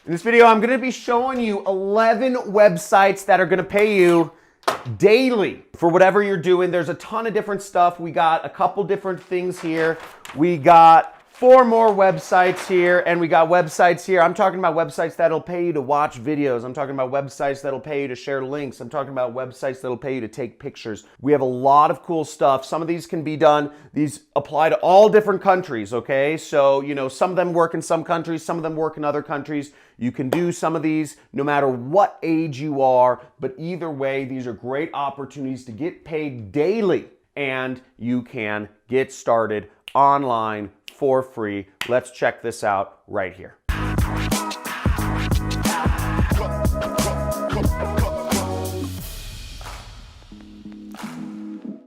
In this video, I'm gonna be showing you 11 websites that are gonna pay you daily for whatever you're doing. There's a ton of different stuff. We got a couple different things here. We got 4 more websites here, and we got websites here. I'm talking about websites that'll pay you to watch videos. I'm talking about websites that'll pay you to share links. I'm talking about websites that'll pay you to take pictures. We have a lot of cool stuff. Some of these can be done. These apply to all different countries, okay? So, you know, some of them work in some countries, some of them work in other countries. You can do some of these no matter what age you are, but either way, these are great opportunities to get paid daily, and you can get started online for free. Let's check this out right here.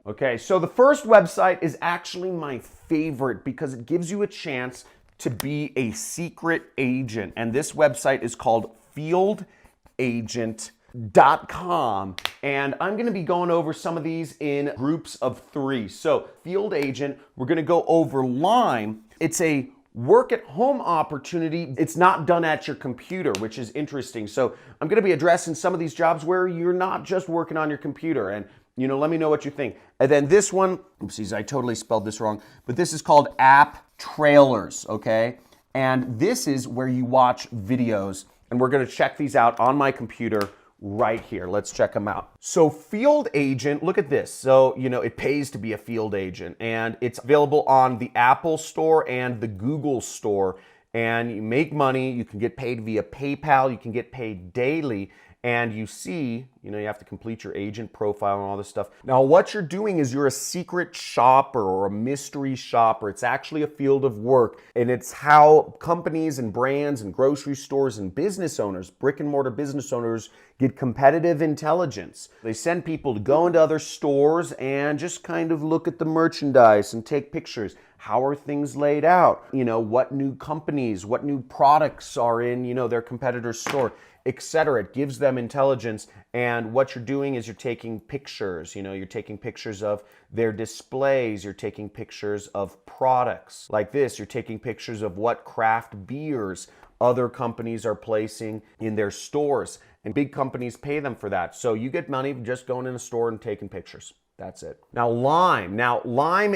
Okay, so the first website is actually my favorite because it gives you a chance to be a secret agent. And this website is called FieldAgent.com. And I'm going to be going over some of these in groups of 3. So FieldAgent, we're going to go over Lime. It's a work at home opportunity. It's not done at your computer, which is interesting. So I'm going to be addressing some of these jobs where you're not just working on your computer. And you know, let me know what you think. And then this one, oopsies, I totally spelled this wrong, but this is called AppTrailers, okay? And this is where you watch videos, and we're gonna check these out on my computer right here. Let's check them out. So FieldAgent, look at this. So, you know, it pays to be a field agent, and it's available on the Apple Store and the Google Store. And you make money, you can get paid via PayPal, you can get paid daily. And you see, you know, you have to complete your agent profile and all this stuff. Now, what you're doing is you're a secret shopper or a mystery shopper. It's actually a field of work, and it's how companies and brands and grocery stores and business owners, brick and mortar business owners, get competitive intelligence. They send people to go into other stores and just kind of look at the merchandise and take pictures. How are things laid out? You know, what new companies, what new products are in, you know, their competitor's store, etc. It gives them intelligence, and what you're doing is you're taking pictures. You know, you're taking pictures of their displays, you're taking pictures of products like this, you're taking pictures of what craft beers other companies are placing in their stores, and big companies pay them for that. So you get money just going in a store and taking pictures. That's it. Now Lime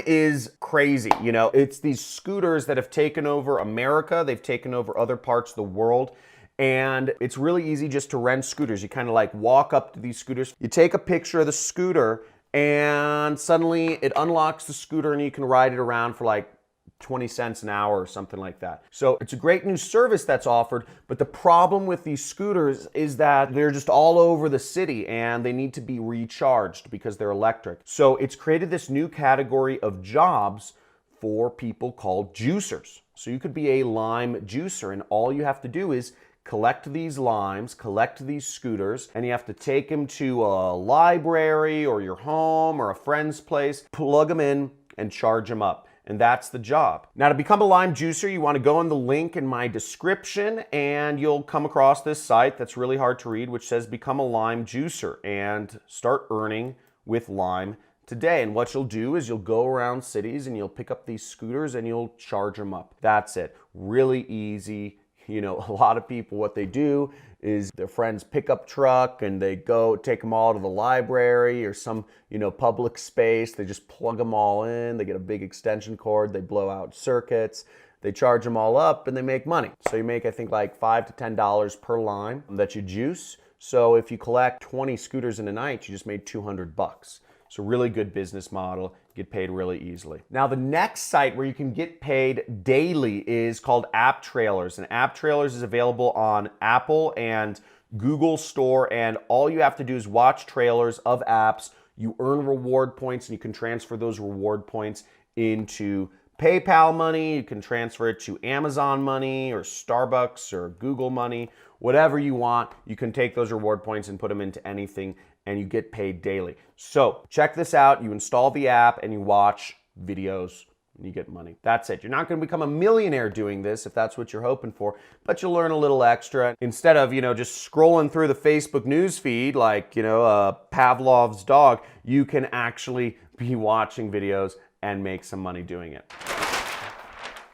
is crazy. You know, it's these scooters that have taken over America. They've taken over other parts of the world. And it's really easy just to rent scooters. You kind of like walk up to these scooters. You take a picture of the scooter, and suddenly it unlocks the scooter, and you can ride it around for like 20 cents an hour or something like that. So it's a great new service that's offered, but the problem with these scooters is that they're just all over the city and they need to be recharged because they're electric. So it's created this new category of jobs for people called juicers. So you could be a lime juicer, and all you have to do is collect these limes, collect these scooters, and you have to take them to a library or your home or a friend's place, plug them in, and charge them up. And that's the job. Now, to become a lime juicer, you want to go on the link in my description, and you'll come across this site that's really hard to read, which says become a lime juicer and start earning with lime today. And what you'll do is you'll go around cities and you'll pick up these scooters and you'll charge them up. That's it. Really easy. You know, a lot of people, what they do is their friend's pickup truck, and they go take them all to the library or some, you know, public space. They just plug them all in. They get a big extension cord. They blow out circuits. They charge them all up, and they make money. So you make, I think, like $5 to $10 per lime that you juice. So if you collect 20 scooters in a night, you just made $200. So really good business model, get paid really easily. Now the next site where you can get paid daily is called AppTrailers. And AppTrailers is available on Apple and Google Store, and all you have to do is watch trailers of apps. You earn reward points, and you can transfer those reward points into PayPal money. You can transfer it to Amazon money or Starbucks or Google money, whatever you want. You can take those reward points and put them into anything, and you get paid daily. So check this out. You install the app and you watch videos and you get money. That's it. You're not going to become a millionaire doing this if that's what you're hoping for, but you'll learn a little extra. Instead of, you know, just scrolling through the Facebook news feed like, you know, Pavlov's dog, you can actually be watching videos and make some money doing it.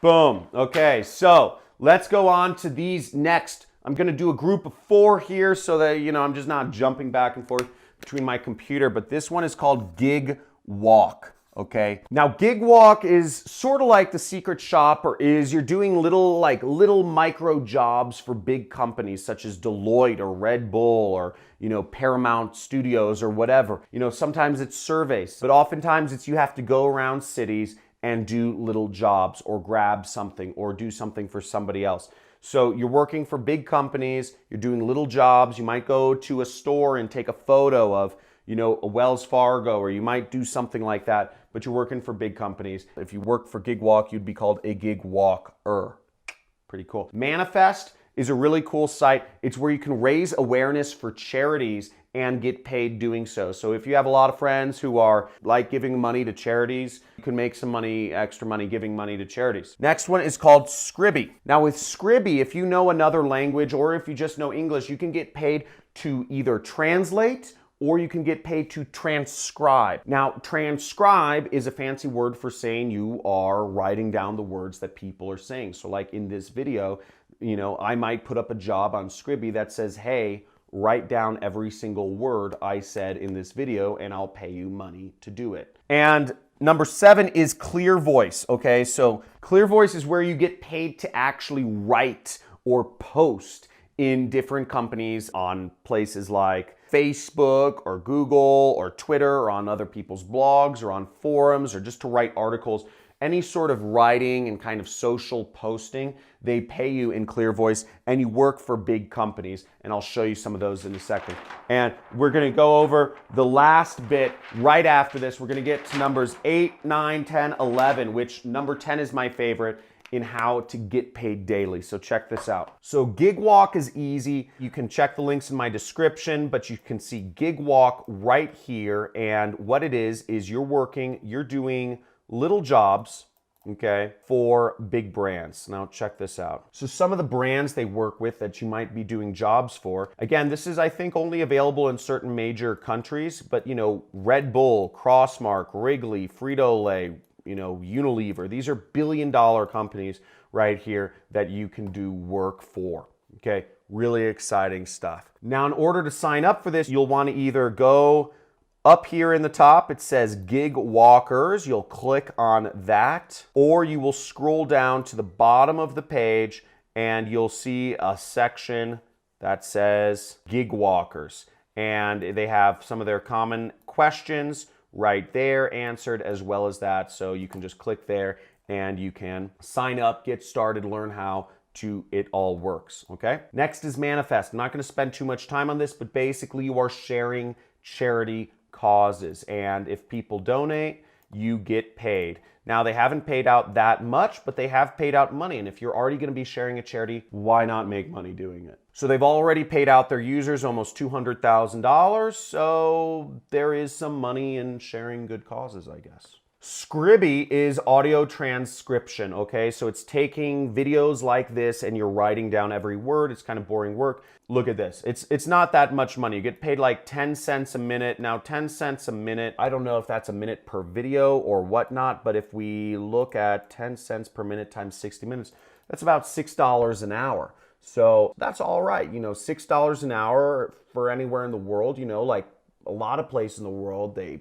Boom. Okay, so let's go on to these next I'm gonna do a group of 4 here so that, you know, I'm just not jumping back and forth between my computer, but this one is called Gigwalk. Okay. Now Gigwalk is sort of like the secret shopper is you're doing little micro jobs for big companies such as Deloitte or Red Bull or, you know, Paramount Studios or whatever. You know, sometimes it's surveys, but oftentimes it's you have to go around cities and do little jobs or grab something or do something for somebody else. So you're working for big companies, you're doing little jobs. You might go to a store and take a photo of, you know, a Wells Fargo, or you might do something like that, but you're working for big companies. If you work for Gigwalk, you'd be called a Gigwalker. Pretty cool. MNFST is a really cool site. It's where you can raise awareness for charities and get paid doing so. So if you have a lot of friends who are like giving money to charities, you can make some money, extra money giving money to charities. Next one is called Scribie. Now with Scribie, if you know another language or if you just know English, you can get paid to either translate or you can get paid to transcribe. Now, transcribe is a fancy word for saying you are writing down the words that people are saying. So like in this video, you know, I might put up a job on Scribie that says, hey, write down every single word I said in this video and I'll pay you money to do it. And number 7 is ClearVoice, okay? So ClearVoice is where you get paid to actually write or post in different companies on places like Facebook or Google or Twitter or on other people's blogs or on forums or just to write articles. Any sort of writing and kind of social posting, they pay you in ClearVoice and you work for big companies. And I'll show you some of those in a second. And we're gonna go over the last bit right after this. We're gonna get to numbers 8, 9, 10, 11, which number 10 is my favorite in how to get paid daily. So check this out. So Gigwalk is easy. You can check the links in my description, but you can see Gigwalk right here. And what it is you're doing little jobs, okay, for big brands. Now check this out. So some of the brands they work with that you might be doing jobs for, again, this is I think only available in certain major countries, but you know, Red Bull, Crossmark, Wrigley, Frito-Lay, you know, Unilever, these are billion-dollar companies right here that you can do work for, okay? Really exciting stuff. Now, in order to sign up for this, you'll want to either go up here in the top, it says Gig Walkers, you'll click on that, or you will scroll down to the bottom of the page and you'll see a section that says Gig Walkers. And they have some of their common questions right there answered as well as that. So you can just click there and you can sign up, get started, learn how it all works, okay? Next is MNFST. I'm not gonna spend too much time on this, but basically you are sharing charity causes. And if people donate, you get paid. Now they haven't paid out that much, but they have paid out money. And if you're already gonna be sharing a charity, why not make money doing it? So they've already paid out their users almost $200,000. So there is some money in sharing good causes, I guess. Scribie is audio transcription, okay? So it's taking videos like this and you're writing down every word. It's kind of boring work. Look at this. It's not that much money. You get paid like 10 cents a minute. Now 10 cents a minute, I don't know if that's a minute per video or whatnot, but if we look at 10 cents per minute times 60 minutes, that's about $6 an hour. So that's all right. You know, $6 an hour for anywhere in the world, you know, like a lot of places in the world, they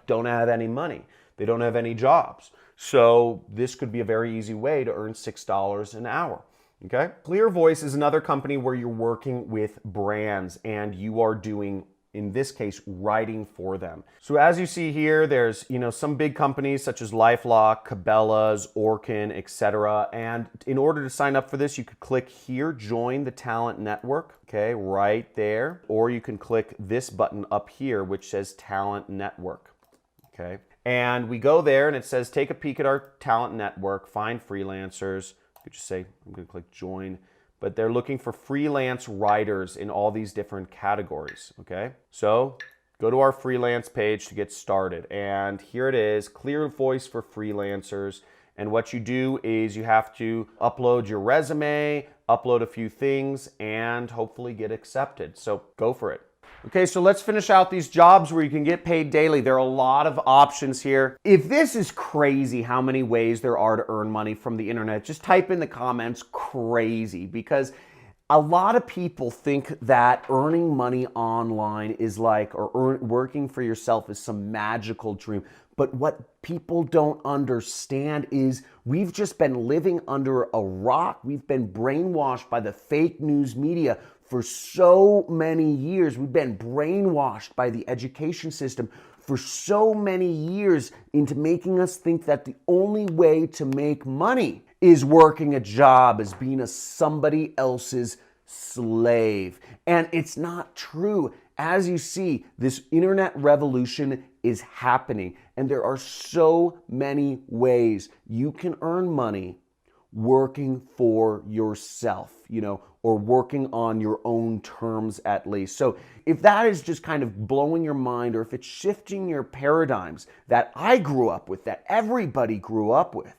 don't have any money. They don't have any jobs. So this could be a very easy way to earn $6 an hour. Okay. ClearVoice is another company where you're working with brands and you are doing, in this case, writing for them. So as you see here, there's, you know, some big companies such as LifeLock, Cabela's, Orkin, etc. And in order to sign up for this, you could click here, join the talent network, okay, right there. Or you can click this button up here, which says talent network, okay. And we go there and it says, take a peek at our talent network, find freelancers. You could just say, I'm gonna click join. But they're looking for freelance writers in all these different categories, okay? So go to our freelance page to get started. And here it is, ClearVoice for freelancers. And what you do is you have to upload your resume, upload a few things, and hopefully get accepted. So go for it. Okay, so let's finish out these jobs where you can get paid daily. There are a lot of options here. If this is crazy how many ways there are to earn money from the internet, just type in the comments crazy, because A lot of people think that earning money online is like, or working for yourself is some magical dream. But what people don't understand is we've just been living under a rock. We've been brainwashed by the fake news media for so many years. We've been brainwashed by the education system for so many years into making us think that the only way to make money is working a job, is being a somebody else's slave. And it's not true. As you see, this internet revolution is happening, and there are so many ways you can earn money working for yourself, or working on your own terms at least. So if that is just kind of blowing your mind, or if it's shifting your paradigms that I grew up with, that everybody grew up with,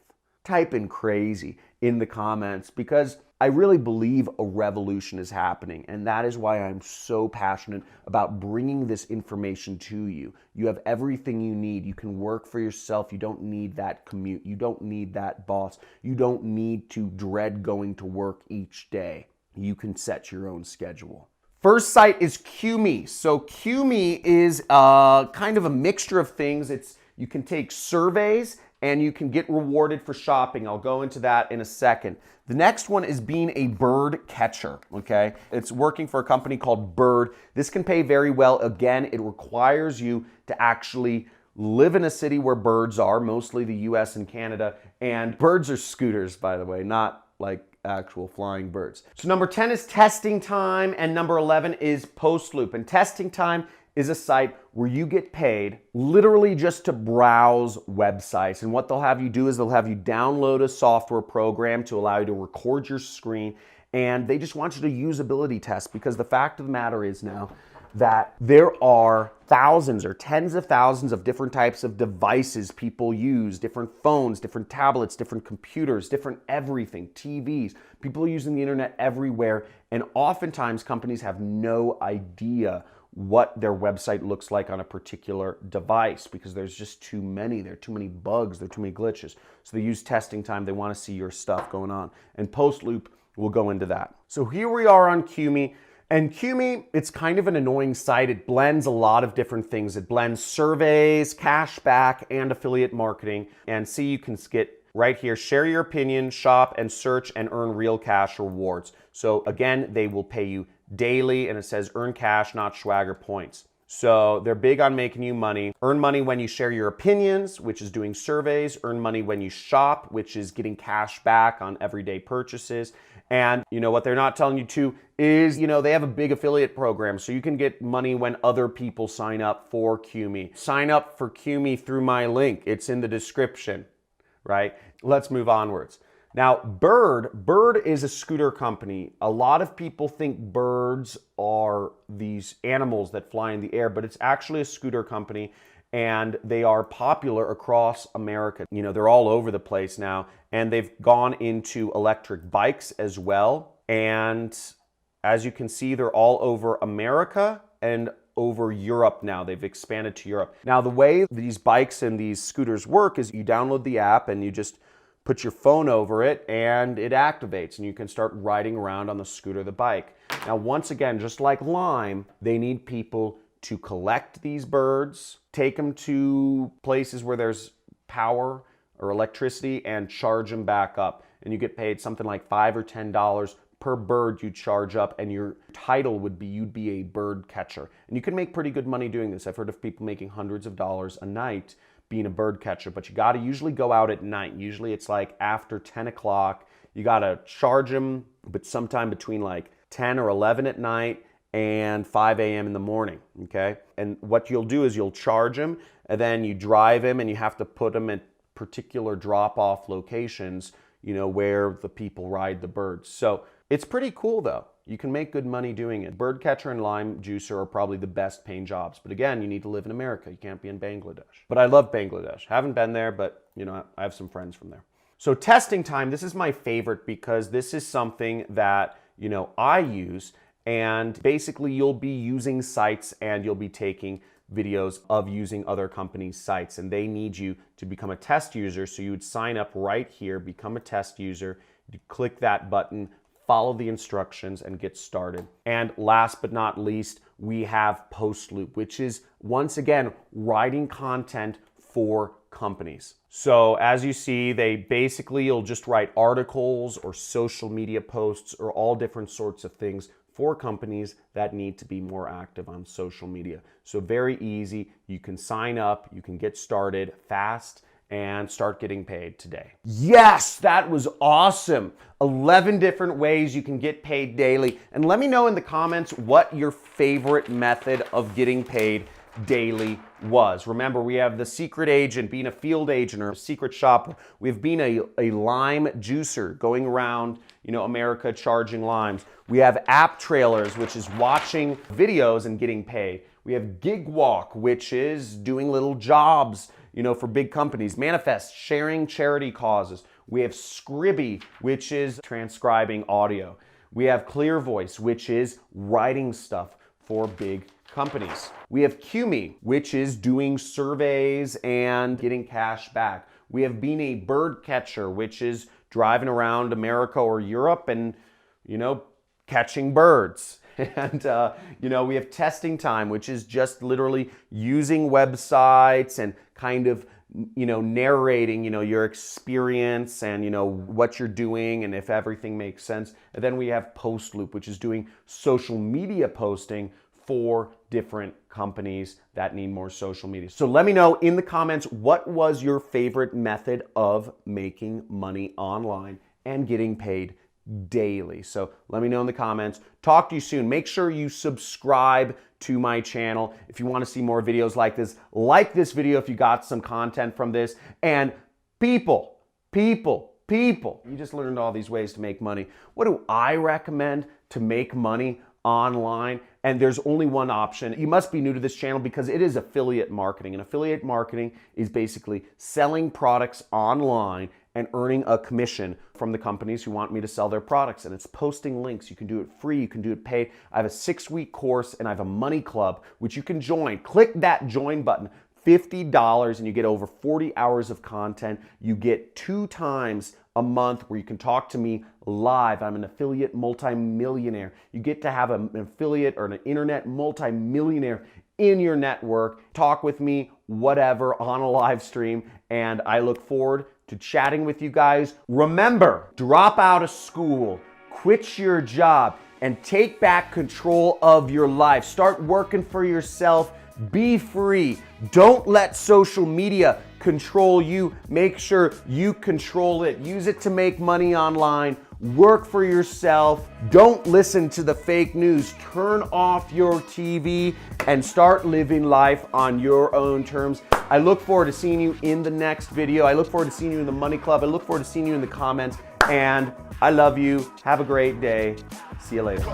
type in crazy in the comments, because I really believe a revolution is happening, and that is why I'm so passionate about bringing this information to you. You have everything you need. You can work for yourself. You don't need that commute. You don't need that boss. You don't need to dread going to work each day. You can set your own schedule. First site is Qmee. So Qmee is kind of a mixture of things. You can take surveys and you can get rewarded for shopping. I'll go into that in a second. The next one is being a bird catcher, okay? It's working for a company called Bird. This can pay very well. Again, it requires you to actually live in a city where birds are, mostly the US and Canada. And birds are scooters, by the way, not like actual flying birds. So number 10 is TestingTime, and number 11 is PostLoop. And TestingTime is a site where you get paid literally just to browse websites. And what they'll have you do is they'll have you download a software program to allow you to record your screen, and they just want you to usability test, because the fact of the matter is now that there are thousands or tens of thousands of different types of devices people use, different phones, different tablets, different computers, different everything, TVs. People are using the internet everywhere, and oftentimes companies have no idea what their website looks like on a particular device, because there's just too many. There are too many bugs, there are too many glitches. So they use TestingTime. They want to see your stuff going on. And PostLoop will go into that. So here we are on Qmee. And Qmee, it's kind of an annoying site. It blends a lot of different things. It blends surveys, cashback, and affiliate marketing. And see, you can get right here, share your opinion, shop, and search, and earn real cash rewards. So again, they will pay you daily, and it says earn cash, not swagger points. So they're big on making you money. Earn money when you share your opinions, which is doing surveys. Earn money when you shop, which is getting cash back on everyday purchases. And what they're not telling you to is, they have a big affiliate program, so you can get money when other people sign up for Qmee. Sign up for Qmee through my link. It's in the description, right? Let's move onwards. Now, Bird is a scooter company. A lot of people think birds are these animals that fly in the air, but it's actually a scooter company, and they are popular across America. They're all over the place now, and they've gone into electric bikes as well. And as you can see, they're all over America and over Europe now. They've expanded to Europe. Now, the way these bikes and these scooters work is you download the app and you just put your phone over it and it activates, and you can start riding around on the scooter, the bike. Now, once again, just like Lime, they need people to collect these birds, take them to places where there's power or electricity, and charge them back up. And you get paid something like $5 or $10 per bird you charge up, and your title would be you'd be a bird catcher. And you can make pretty good money doing this. I've heard of people making hundreds of dollars a night being a bird catcher, but you got to usually go out at night. Usually it's like after 10 o'clock. You got to charge them, but sometime between like 10 or 11 at night and 5 a.m. in the morning, okay? And what you'll do is you'll charge them, and then you drive them, and you have to put them at particular drop-off locations, where the people ride the birds. So it's pretty cool, though. You can make good money doing it. Bird catcher and lime juicer are probably the best paying jobs. But again, you need to live in America. You can't be in Bangladesh. But I love Bangladesh. Haven't been there, but I have some friends from there. So TestingTime, this is my favorite, because this is something that, I use. And basically you'll be using sites and you'll be taking videos of using other companies' sites, and they need you to become a test user. So you would sign up right here, become a test user, you click that button, follow the instructions, and get started. And last but not least, we have PostLoop, which is, once again, writing content for companies. So as you see, you'll just write articles or social media posts or all different sorts of things for companies that need to be more active on social media. So very easy. You can sign up, you can get started fast, and start getting paid today. Yes, that was awesome. 11 different ways you can get paid daily. And let me know in the comments what your favorite method of getting paid daily was. Remember, we have the secret agent being a field agent or a secret shopper. We've been a lime juicer going around, America charging limes. We have AppTrailers, which is watching videos and getting paid. We have Gigwalk, which is doing little jobs, for big companies. MNFST, sharing charity causes. We have Scribie, which is transcribing audio. We have ClearVoice, which is writing stuff for big companies. We have Qmee, which is doing surveys and getting cash back. We have being a bird catcher, which is driving around America or Europe and, catching birds. And, we have TestingTime, which is just literally using websites and kind of, narrating, your experience and, what you're doing and if everything makes sense. And then we have PostLoop, which is doing social media posting for different companies that need more social media. So let me know in the comments, what was your favorite method of making money online and getting paid daily? So let me know in the comments. Talk to you soon. Make sure you subscribe to my channel if you want to see more videos like this. Like this video if you got some content from this. And people, you just learned all these ways to make money. What do I recommend to make money online? And there's only one option. You must be new to this channel because it is affiliate marketing. And affiliate marketing is basically selling products online and earning a commission from the companies who want me to sell their products. And it's posting links. You can do it free, you can do it paid. I have a 6-week course and I have a money club, which you can join. Click that join button. $50 and you get over 40 hours of content. You get 2 times a month where you can talk to me live. I'm an affiliate multimillionaire. You get to have an affiliate or an internet multimillionaire in your network. Talk with me, whatever, on a live stream. And I look forward to chatting with you guys. Remember, drop out of school, quit your job, and take back control of your life. Start working for yourself. Be free. Don't let social media control you. Make sure you control it. Use it to make money online. Work for yourself. Don't listen to the fake news. Turn off your TV and start living life on your own terms. I look forward to seeing you in the next video. I look forward to seeing you in the Money Club. I look forward to seeing you in the comments. And I love you. Have a great day. See you later.